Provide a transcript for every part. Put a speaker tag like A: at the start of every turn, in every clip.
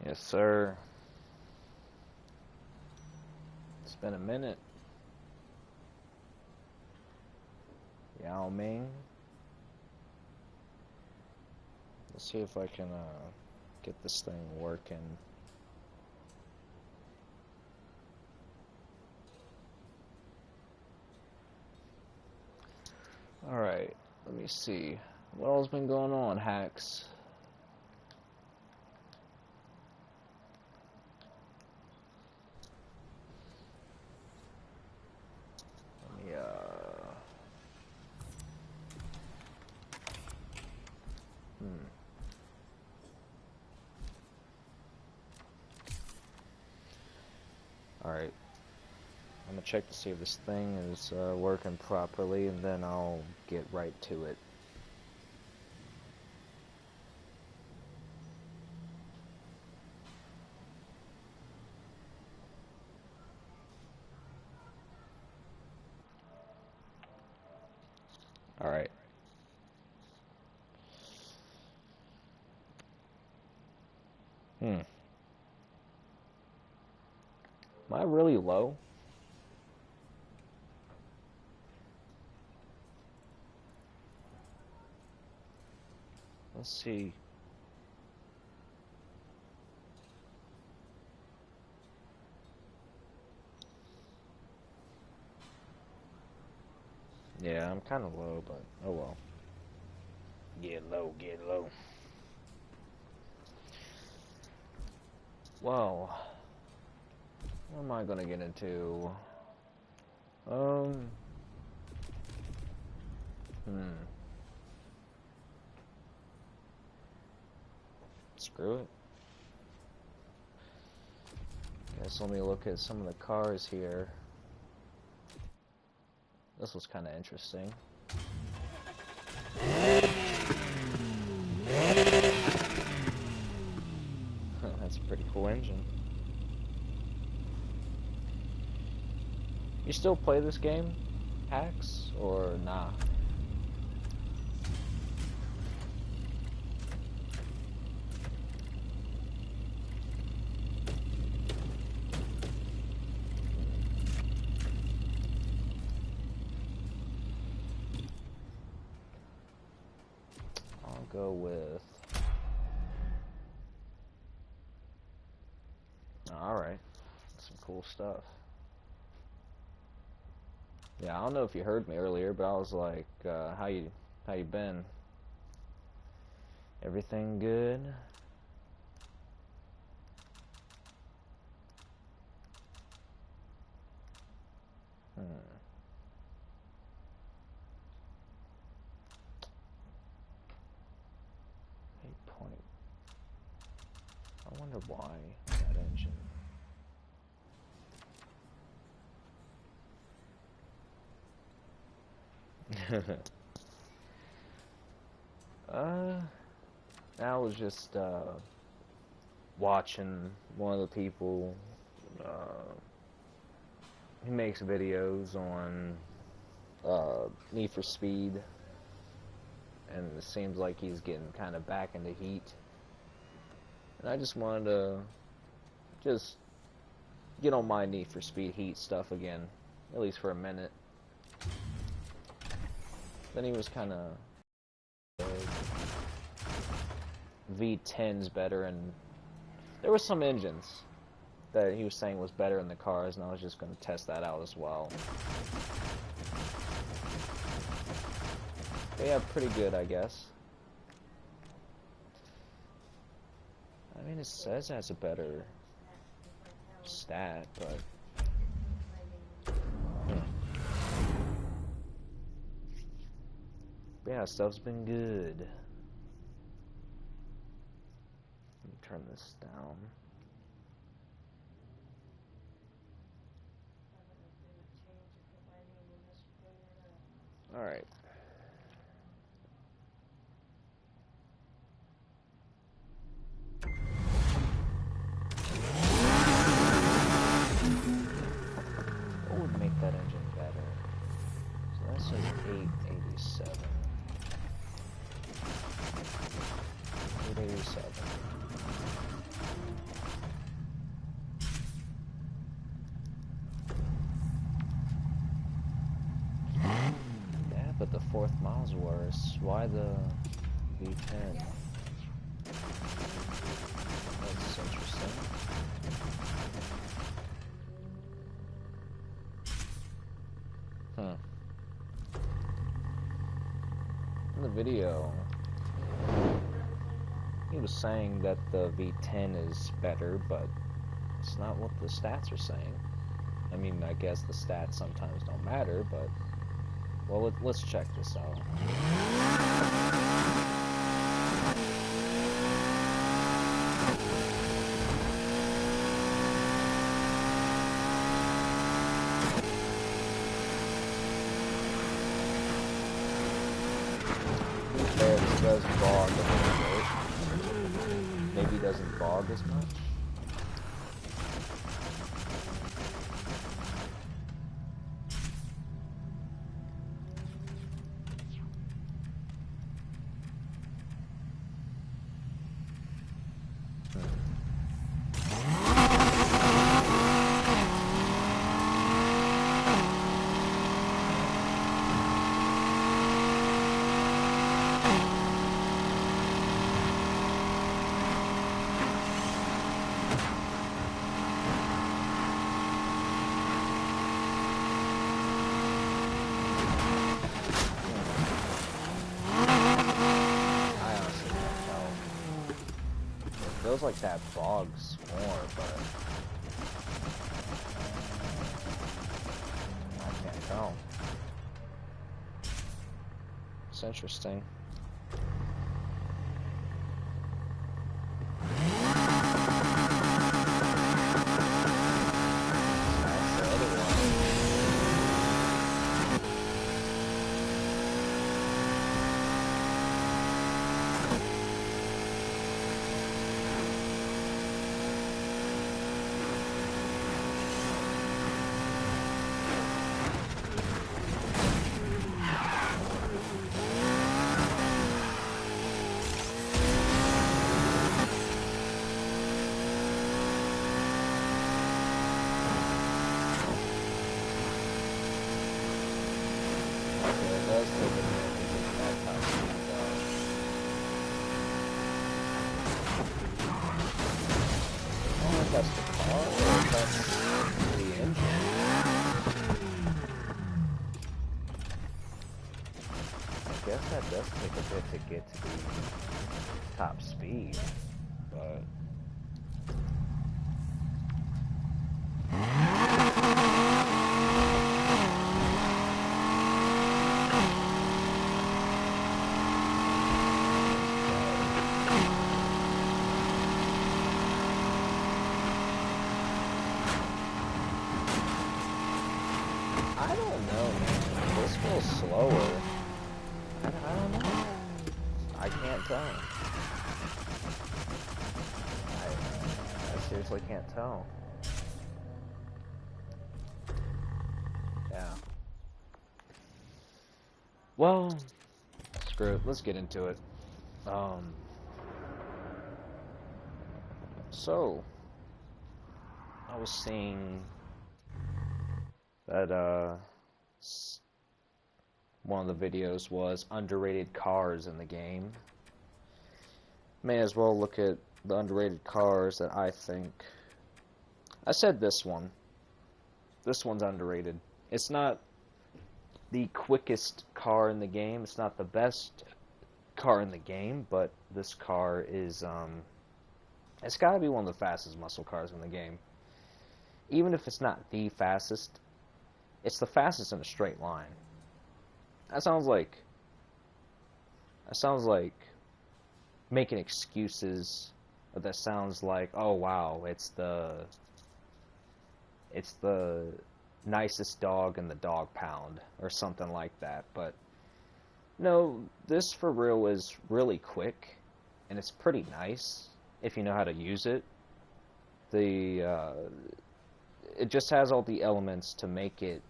A: Yes, sir. It's been a minute. Yao Ming. Let's see if I can get this thing working. Alright, let me see. What all's been going on, Hacks? Let me, Alright. I'm gonna check to see if this thing is working properly, and then I'll get right to it. Alright. Am I really low? Let's see. Yeah, I'm kind of low, but oh well. Get low, get low. Well, what am I gonna get into? Screw it. Guess let me look at some of the cars here. This was kind of interesting. That's a pretty cool engine. You still play this game, Hacks, or nah? I'll go with... Alright, some cool stuff. Yeah, I don't know if you heard me earlier, but I was like, how you been? Everything good? 8 point. I wonder why that engine. I was just watching one of the people. He makes videos on Need for Speed, and it seems like he's getting kind of back into Heat. And I just wanted to just get on my Need for Speed Heat stuff again, at least for a minute. Then he was kind of V10's better, and there were some engines that he was saying was better in the cars, and I was just going to test that out as well. But yeah, pretty good, I guess. I mean, it says it has a better stat, but... yeah, stuff's been good. Let me turn this down. Alright. What would make that engine better? So that says 887. 887. 4th mile's worse. Why the V10? That's interesting. In the video, he was saying that the V10 is better, but it's not what the stats are saying. I mean, I guess the stats sometimes don't matter, but... Well, let's check this out. It does bog a little bit. Maybe it doesn't bog as much. Feels like that bogs more, but I can't tell. It's interesting. That's the car, or that's the engine. I guess that does take a bit to get to the top speed, but... I don't know, man. This feels slower. I don't know. I can't tell. I seriously can't tell. Yeah. Well, screw it. Let's get into it. So, I was seeing that, one of the videos was underrated cars in the game. May as well look at the underrated cars that I think. I said this one. This one's underrated. It's not the quickest car in the game. It's not the best car in the game, but this car is, it's gotta be one of the fastest muscle cars in the game. Even if it's not the fastest, it's the fastest in a straight line. That sounds like making excuses. But that sounds like, oh wow, it's the nicest dog in the dog pound or something like that. But no, this for real is really quick, and it's pretty nice if you know how to use it. It just has all the elements to make it,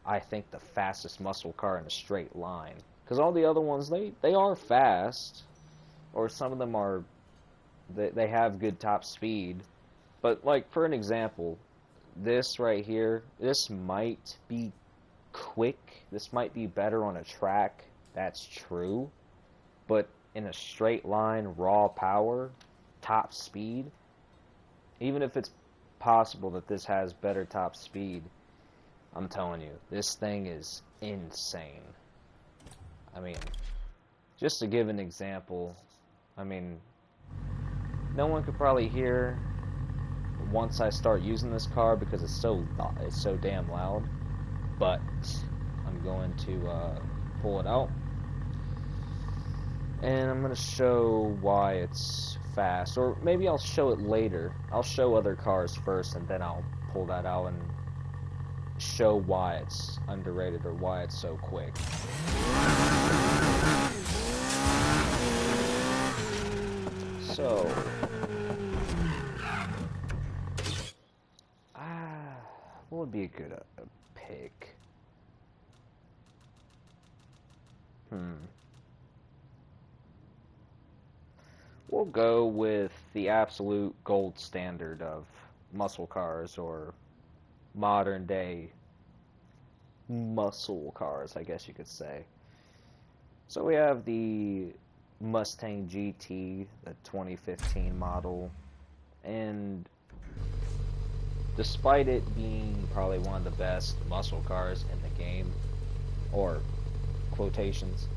A: I think, the fastest muscle car in a straight line. Because all the other ones, they are fast, or some of them are, they have good top speed. But, like, for an example, this right here, this might be quick. This might be better on a track. That's true. But in a straight line, raw power, top speed, even if it's possible that this has better top speed, I'm telling you, this thing is insane. I mean, just to give an example, I mean, no one could probably hear once I start using this car because it's so damn loud. But I'm going to pull it out, and I'm going to show why it's fast, or maybe I'll show it later. I'll show other cars first, and then I'll pull that out and show why it's underrated or why it's so quick. So, what would be a good pick? We'll go with the absolute gold standard of muscle cars, or modern day muscle cars, I guess you could say. So we have the Mustang GT, the 2015 model, and despite it being probably one of the best muscle cars in the game, or quotations,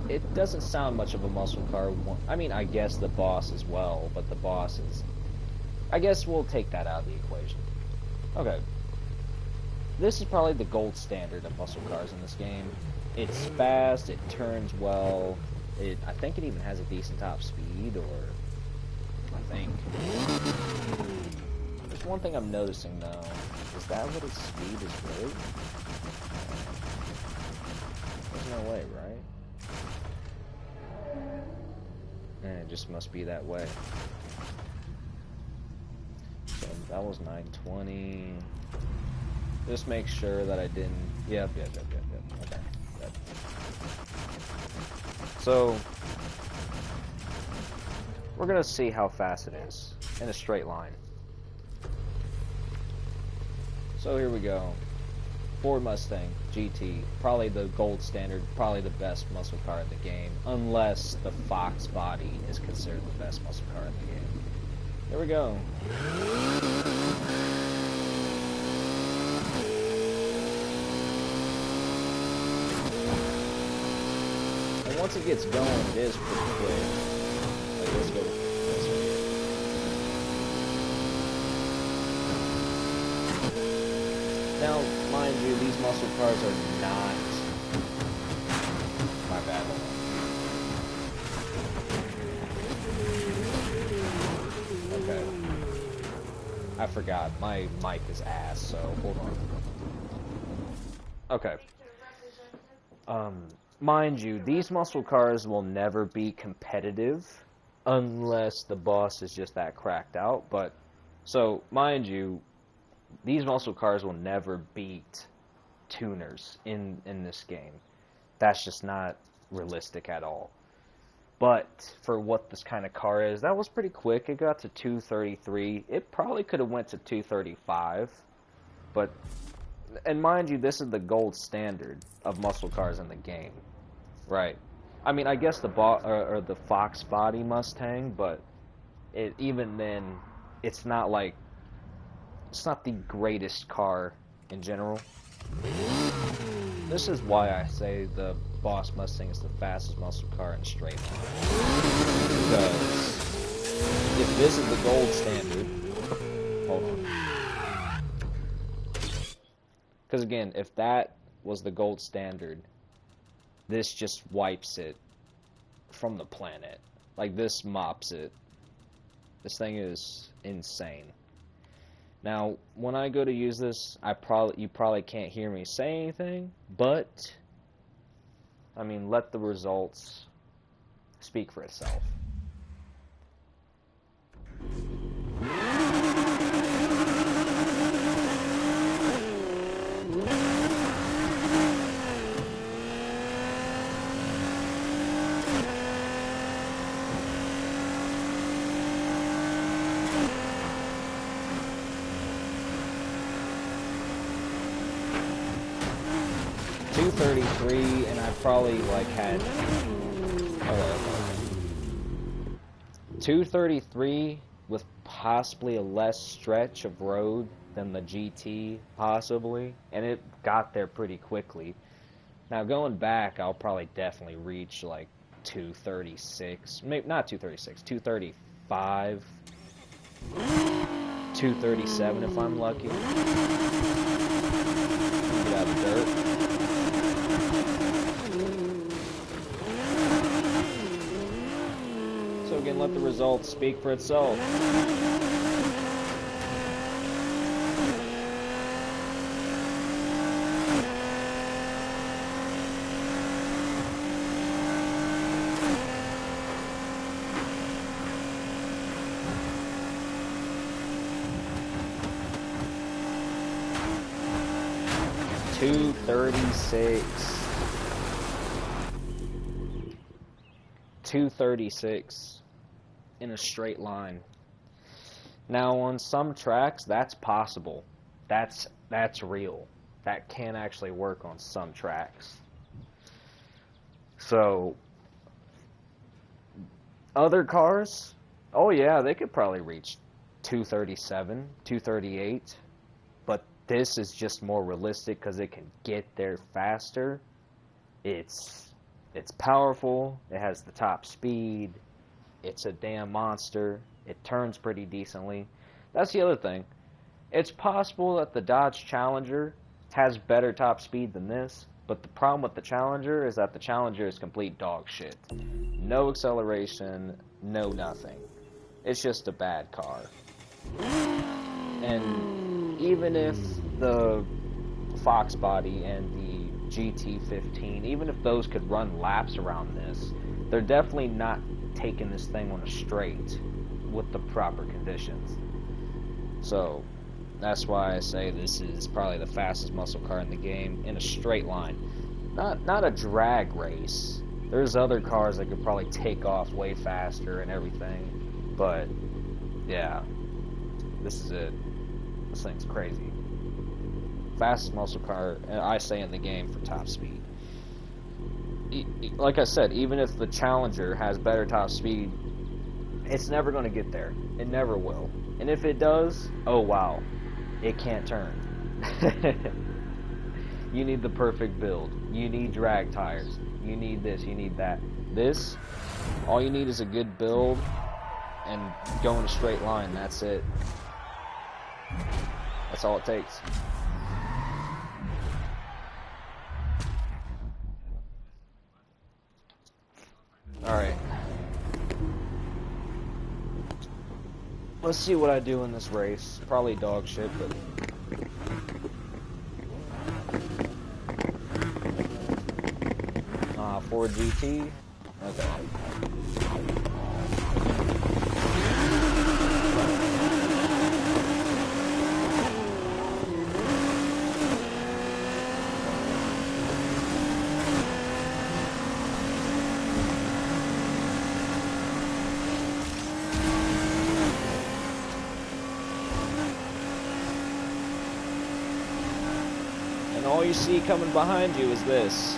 A: it doesn't sound much of a muscle car. I mean, I guess the Boss as well, but the Boss is... I guess we'll take that out of the equation. Okay. This is probably the gold standard of muscle cars in this game. It's fast, it turns well, I think it even has a decent top speed, or... I think. There's one thing I'm noticing, though. Is that what its speed is really? There's no way, right? It just must be that way. So that was 920. Just make sure that I didn't... Yep. Okay, good. So, we're gonna see how fast it is in a straight line. So here we go. Ford Mustang GT, probably the gold standard, probably the best muscle car in the game, unless the Fox body is considered the best muscle car in the game. Here we go. And once it gets going, it is pretty quick. Like, let's go this way. Now, mind you, these muscle cars are not... My bad. Okay. I forgot. My mic is ass, so hold on. Okay. Mind you, these muscle cars will never be competitive unless the Boss is just that cracked out, but... So, mind you, these muscle cars will never beat tuners in this game. That's just not realistic at all. But for what this kind of car is, that was pretty quick. It got to 233. It probably could have went to 235. But, and mind you, this is the gold standard of muscle cars in the game. Right. I mean, I guess the the Fox body Mustang, but even then, it's not like... It's not the greatest car in general. This is why I say the Boss Mustang is the fastest muscle car in straight line. Because if this is the gold standard... Hold on. Because again, if that was the gold standard, this just wipes it from the planet. Like, this mops it. This thing is insane. Now, when I go to use this, you probably can't hear me say anything, but, I mean, let the results speak for itself. 233, and I probably like had 233 with possibly a less stretch of road than the GT, possibly, and it got there pretty quickly. Now going back, I'll probably definitely reach like 236, maybe not 236, 235, 237 if I'm lucky. Get out of the dirt. So again, let the results speak for itself. $236 in a straight line. Now on some tracks that's possible. That's real. That can actually work on some tracks. So other cars, oh yeah, they could probably reach 237, 238, but this is just more realistic because it can get there faster. It's powerful. It has the top speed. It's a damn monster. It turns pretty decently. That's the other thing. It's possible that the Dodge Challenger has better top speed than this, but the problem with the Challenger is that the Challenger is complete dog shit. No acceleration, no nothing. It's just a bad car. And even if the Fox body and the GT15, even if those could run laps around this, they're definitely not taking this thing on a straight with the proper conditions. So that's why I say this is probably the fastest muscle car in the game in a straight line. Not a drag race. There's other cars that could probably take off way faster and everything, but yeah, this is it. This thing's crazy. Fastest muscle car, I say, in the game for top speed. Like I said, even if the Challenger has better top speed, it's never going to get there. It never will. And if it does, oh wow, it can't turn. You need the perfect build. You need drag tires. You need this, you need that. This, all you need is a good build and go in a straight line. That's it. That's all it takes. Alright. Let's see what I do in this race. Probably dog shit, but... Ford GT? Okay. And all you see coming behind you is this.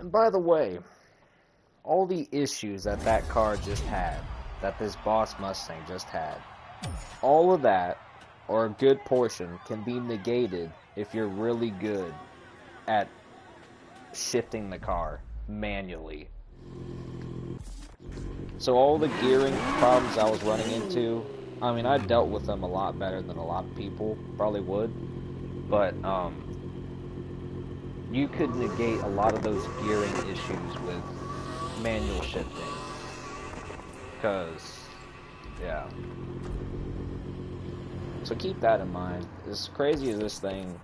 A: And by the way, all the issues that that car just had, that this Boss Mustang just had, all of that, or a good portion, can be negated if you're really good at shifting the car manually. So all the gearing problems I was running into, I mean, I dealt with them a lot better than a lot of people probably would, but you could negate a lot of those gearing issues with manual shifting. Because, yeah. So keep that in mind. As crazy as this thing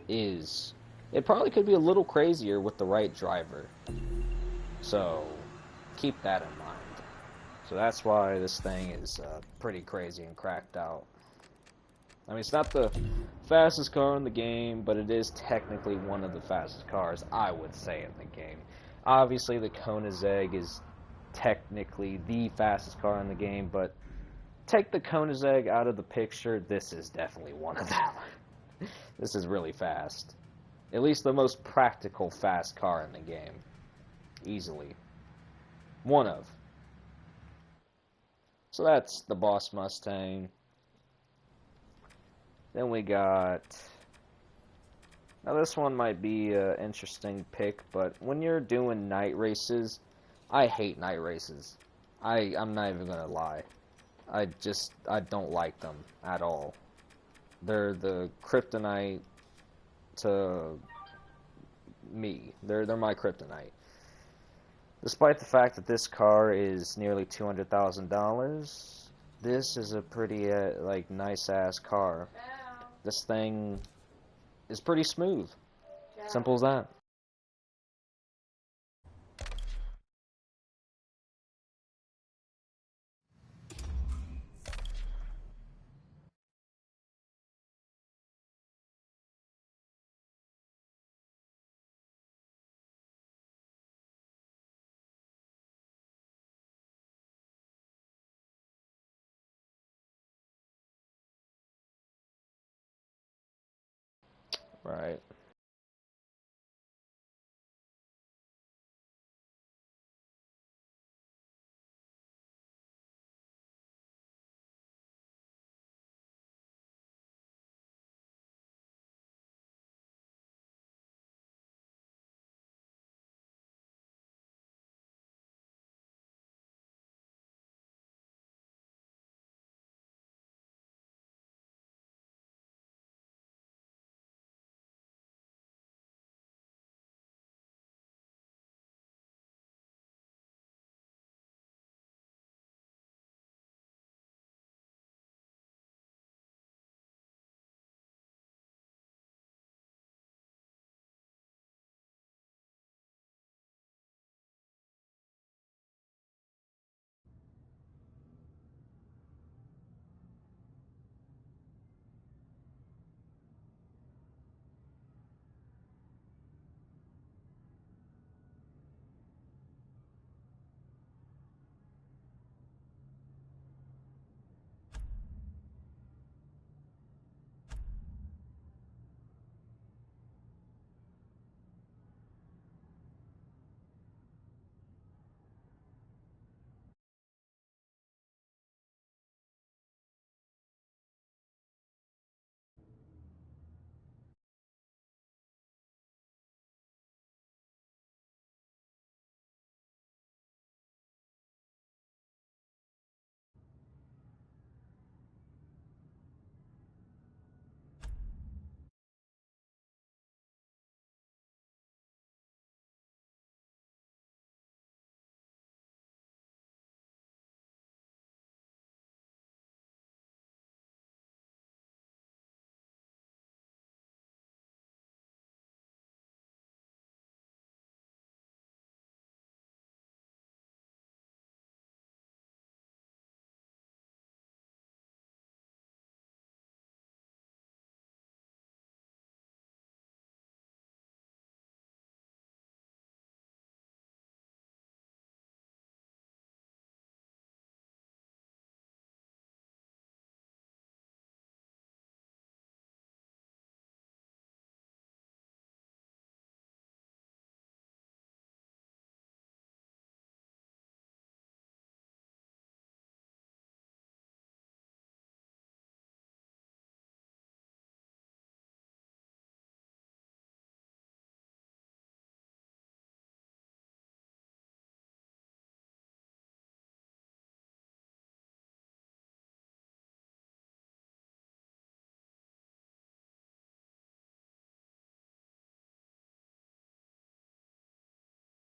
A: is, it probably could be a little crazier with the right driver. So keep that in mind. So that's why this thing is pretty crazy and cracked out. I mean, it's not the fastest car in the game, but it is technically one of the fastest cars, I would say, in the game. Obviously, the Koenigsegg is technically the fastest car in the game, but take the Koenigsegg out of the picture, this is definitely one of them. This is really fast. At least the most practical fast car in the game. Easily. One of. So that's the Boss Mustang. Then we got... Now this one might be an interesting pick, but when you're doing night races, I hate night races. I'm not even gonna lie. I don't like them at all. They're the kryptonite to me. They're my kryptonite. Despite the fact that this car is nearly $200,000, this is a pretty like nice ass car. This thing is pretty smooth. Simple as that. Right.